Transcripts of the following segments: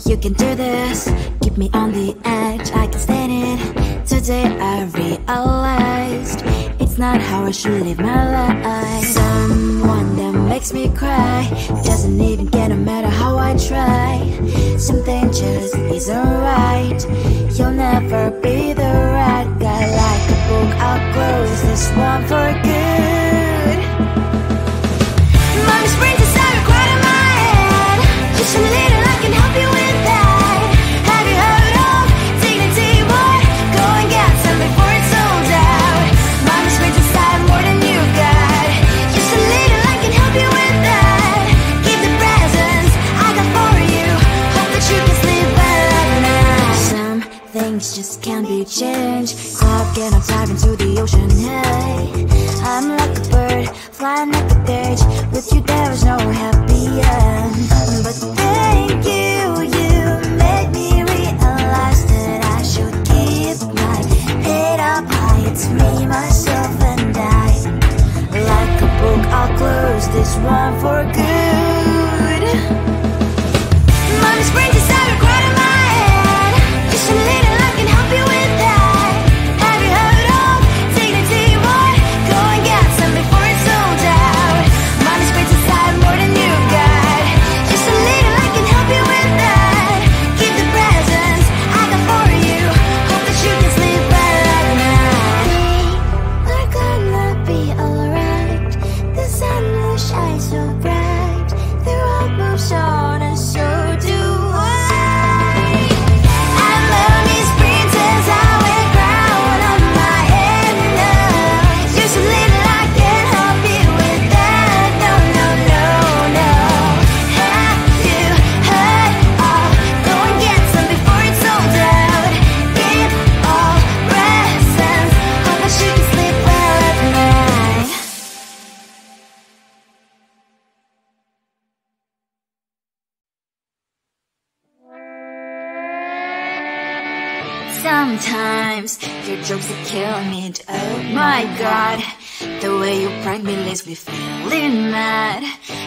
You can do this, keep me on the edge, I can stand it. Today I realized it's not how I should live my life. Someone that makes me cry doesn't even get no matter how I try. Something just isn't right. You'll never be the right guy. Like a book, I'll close this one for good. Mommy's brains inside are quite in my head. Just a little, I can help you with that. Have you heard of dignity, boy? Go and get some before it's sold out. Mommy's brains inside more than you got. Just a little, I can help you with that. Keep the presents I got for you. Hope that you can sleep well at night. Some things just can't be changed. Clock and I'm diving to the ocean, hey. I'm like a bird, flying like a cage. With you there was no happy end. But thank you, you made me realize that I should keep my head up high. It's me, myself and I. Like a book, I'll close this one for good. Mommy's brains inside are quite in my head. Just a little, I can help you with that. Have you heard of dignity, boy? Go and get some before it's sold out. Mommy's brains inside more than you got. Just a little, I can help you with that. Keep the presents I got for you. Hope that you can sleep well at night. We're gonna be alright. The sun will shine so bright. The road moves on and so do I. I love these princess, I wear crown on my head now. Just a little, I can help you with that. No, no, no, no. Have you heard of? Go and get some before it's sold out. Give all presents. Hope that you can sleep well at night. Sometimes your jokes that kill me. Oh my god, the way you prank me leaves me feeling mad.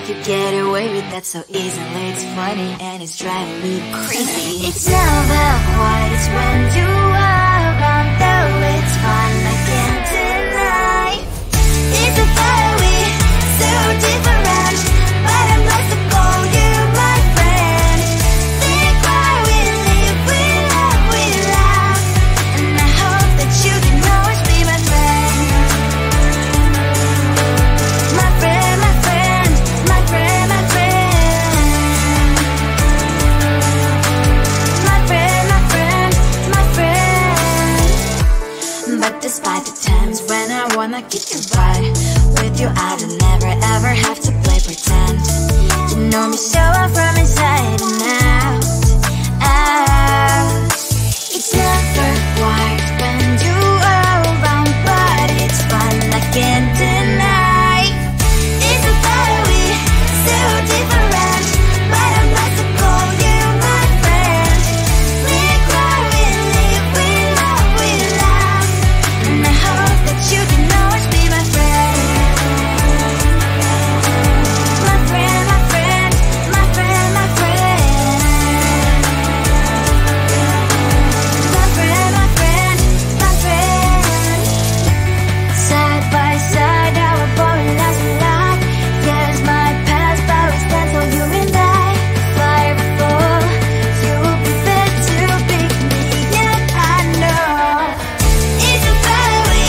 You get away with that so easily. It's funny and it's driving me crazy. It's never quite as when you are around, though it's fun, I can't deny. It's a fire we so different, but I'm blessed to call you my friend. We cry, we live, we love, we laugh, and I hope that you can always be my friend. My friend, my friend, my friend, my friend. My friend, my friend, my friend. But despite the times when I wanna kick your butt, with you I don't never ever have to play pretend. You know me so well from inside and out, out. It's never quite when you are around, but it's fun, I can't deny. It's a fire we so different, but I'm blessed to call you my friend. We cry, we live, we love, we laugh, and I hope that you can always be my friend. My friend, my friend, my friend, my friend. My friend, my friend, my friend. Side by side, our body lies a lot. Yes, my past, but we stand for you and I. Fly before you will be there to pick me up, I know. It's a fire we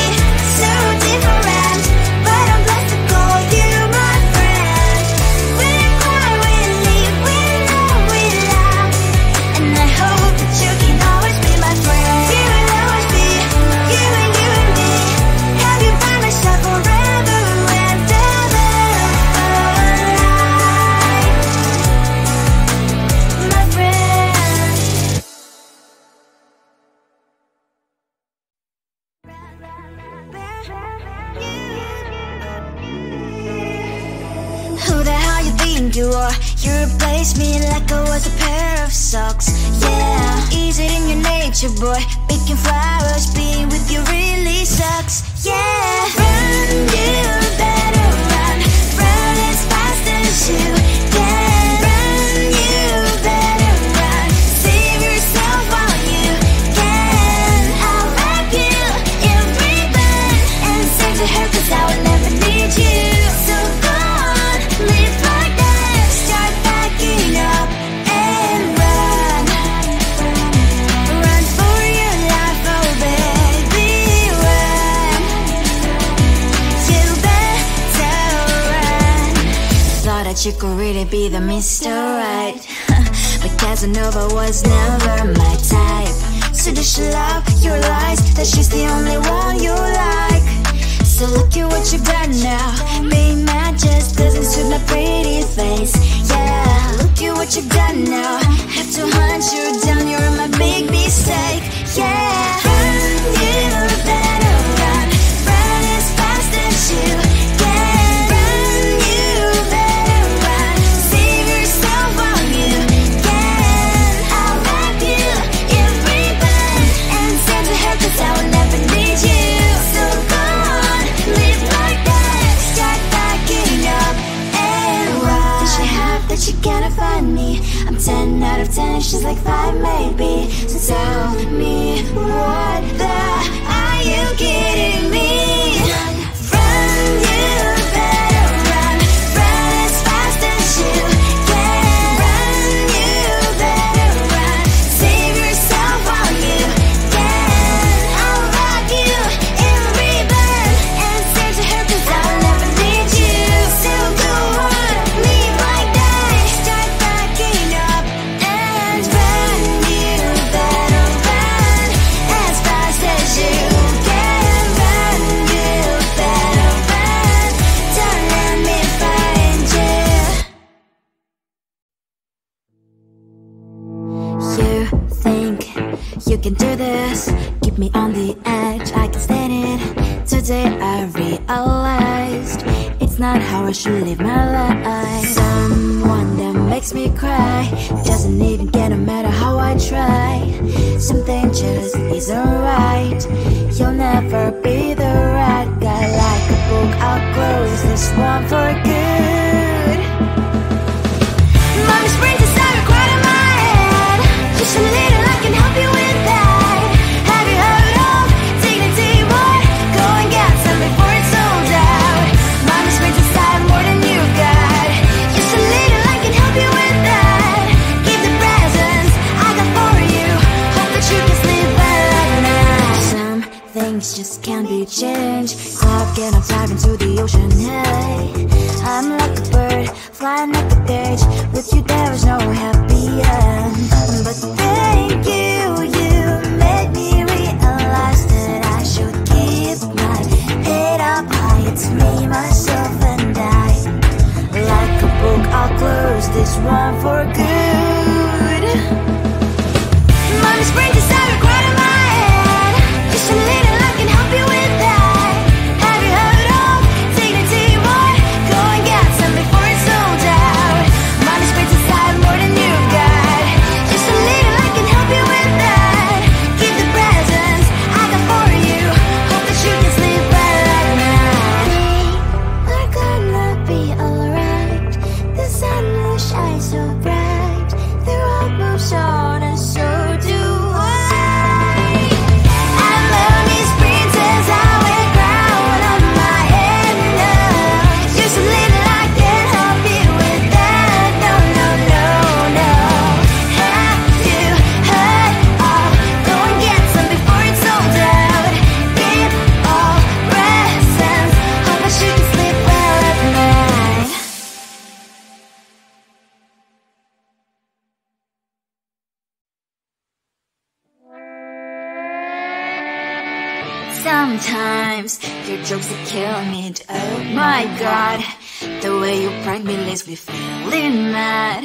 so different, but I'm blessed to call you my friend. We cry, we live, we love, we laugh, and I hope that you can always be my friend. You will always be you and me. Have you by my side forever and ever alive, my friend. Who the hell you think you are? You replaced me like I was a pair of socks. Yeah, is it in your nature, boy? Picking flowers, being with you really sucks. Yeah, run, you better run. Run as fast as you can. Run, you better run. that you could really be the Mr. Right. But Casanova was never my type. So does she love your lies, that she's the only one you like? So look at what you've done now. Being mad just doesn't suit my pretty face. Yeah, look at what you've done now. Have to hunt you down, you're my big mistake. Yeah, run, you better run. Run as fast as you can. Run, you better run. Save yourself while you can. I'll wrap you in ribbon and send to her, 'cause I will never need you. So go on, live like that. Start backing up and run. Does she have that she cannot find me? I'm 10 out of 10, she's like 5 maybe. So tell me, what the are you kidding me? Run, you better run. Run as fast as you can. Run, you better run. Save yourself while you can. I'll wrap you in ribbon and send to her, 'cause I'll never need you. So go on, leave like that. Start backing up and run. You better run as fast as you can. Run, you better run. Don't let me find you. You think you can do this, keep me on the edge, I can stand it. Today I realized it's not how I should live my life. Someone that makes me cry doesn't even get, no matter how I try. Something just isn't right. You'll never be the right guy. Like a book, I'll close this one for good. Mommy springs inside, quite in my head. Just a little, I can help you with that. Have you heard of dignity, boy? Go and get some before it's sold out. Mommy springs inside more than you got. Just a little, I can help you with that. Give the presents I got for you. Hope that you can sleep well at night. Some things just can't be changed. Clock and I'm diving to the ocean, hey. I'm like a bird, flying like a cage. With you there is no happy end. But thank you, you made me realize that I should keep my head up high. It's me, myself and I. Like a book, I'll close this one for good. Mommy springs inside, quite in my head. Just a little, I can help you with that. Have you heard of dignity, boy? Go and get some before it's sold out. Mommy springs inside more than you got. Just a little, I can help you with that. Give the presents I got for you. Hope that you can sleep well at night. We're gonna be alright. The sun will shine so bright. The road moves on and so do I. And lonely sprinters, I wear crown on my head now. Just a little, I can help you with that. No, no, no, no. Have you heard of? Go and get some before it's sold out. Give all presents. Hope that you can sleep well at night. Sometimes your jokes that kill me. Oh my god, the way you prank me leaves me feeling mad.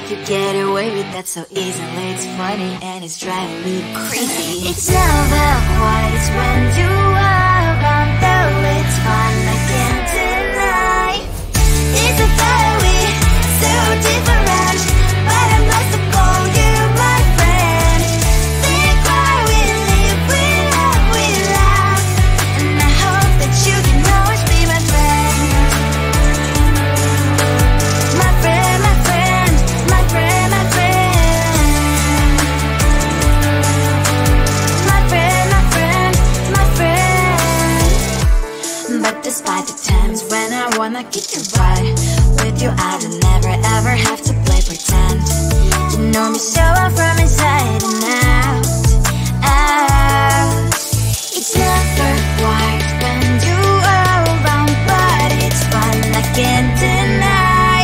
You get away with that so easily. It's funny and it's driving me crazy. It's never quiet, it's when you are around. Though it's fun, I can't deny. It's a very so different, but I must have called you my friend. Think why we live, we love, we laugh. And I hope that you can always be my friend. My friend, my friend, my friend, my friend. My friend, my friend, my friend. But despite the times when I wanna kick your butt, with you I don't never ever have to play pretend. You know me so well from inside and out, out. It's never quiet when you are around, but it's fun, I can't deny.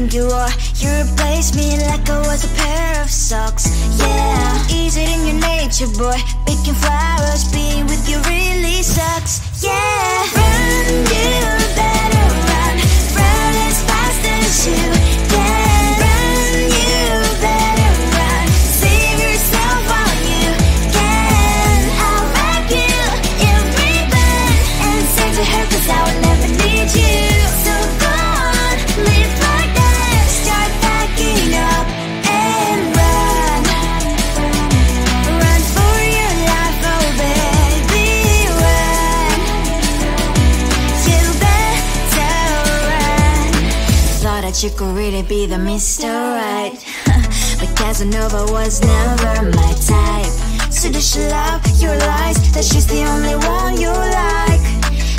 think you are. You replaced me like I was a pair of socks. Yeah, is it in your nature, boy? Picking flowers, being with you really sucks. Yeah, run, you better run. Run as fast as you can. Run, you better run. Save yourself while you can. I'll wrap you in ribbon and send to her, 'cause I will never need you. So go on, live like that. Start packing up and run. Run for your life, oh baby, run. You better run. Thought that you could really be the Mr. Right, but Casanova was never my type. So does she love your lies, that she's the only one you like?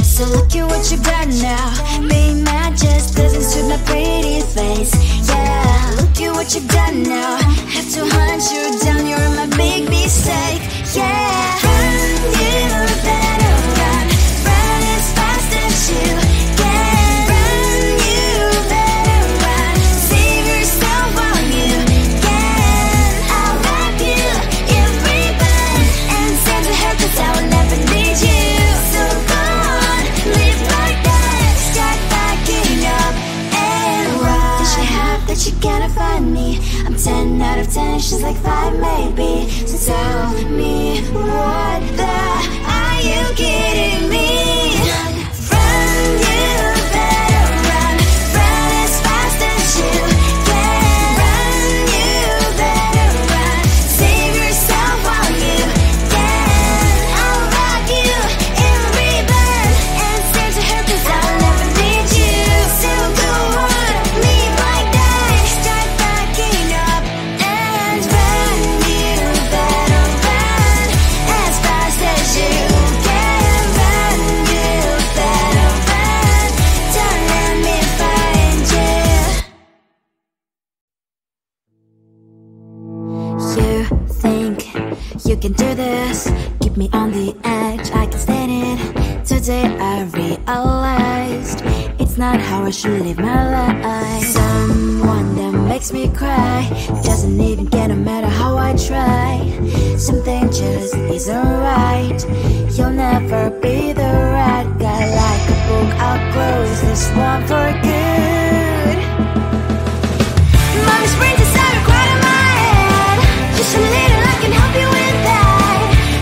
So look at what you got now. Being mad just doesn't suit my pretty face. Yeah, look at what you've done now. Have to hunt you down, you're my big mistake. Yeah, run, you better run. Run as fast as you can. Run, you better run. Save yourself while you can. I'll wrap you in ribbon and send to her, 'cause I will never need you. So go on, live like that. Start packing up and run. Does she have that she cannot find me? I'm 10 out of 10, she's like 5 maybe. So tell me, what the are you kidding me? Run, you better run. Run as fast as you can. Run, you better run. Save yourself while you can. I'll wrap you in ribbon and send to her, 'cause I will never need you. So go on, live like that. Start packing up and run. You better run as fast as you can. Run, you better run. Don't let me find you. You think you can do this, keep me on the edge, I can stand it. Today I realized it's not how I should live my life. Someone that makes me cry doesn't even get, no matter how I try. Something just isn't right. You'll never be the right guy. Like a book, I'll close this one for good. Mommy's brains inside are quite in my head. Just a little, I can help you with that.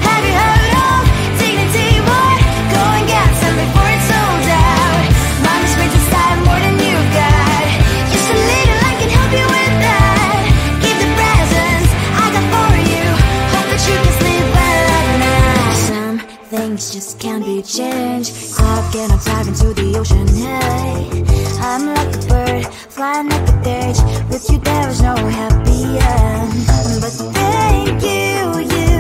Have you heard of dignity, boy? Go and get some before it's sold out. Mommy's brains inside more than you got. Just a little, I can help you with that. Give the presents I got for you. Hope that you can sleep well at night. Some things just can't be changed. Stop getting dive into the ocean, hey. I'm like a bird, flying like a cage. With you there is no happy end. But thank you, you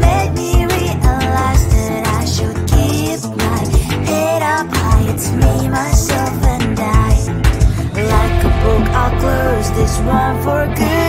made me realize that I should keep my head up high. It's me, myself and I. Like a book, I'll close this one for good.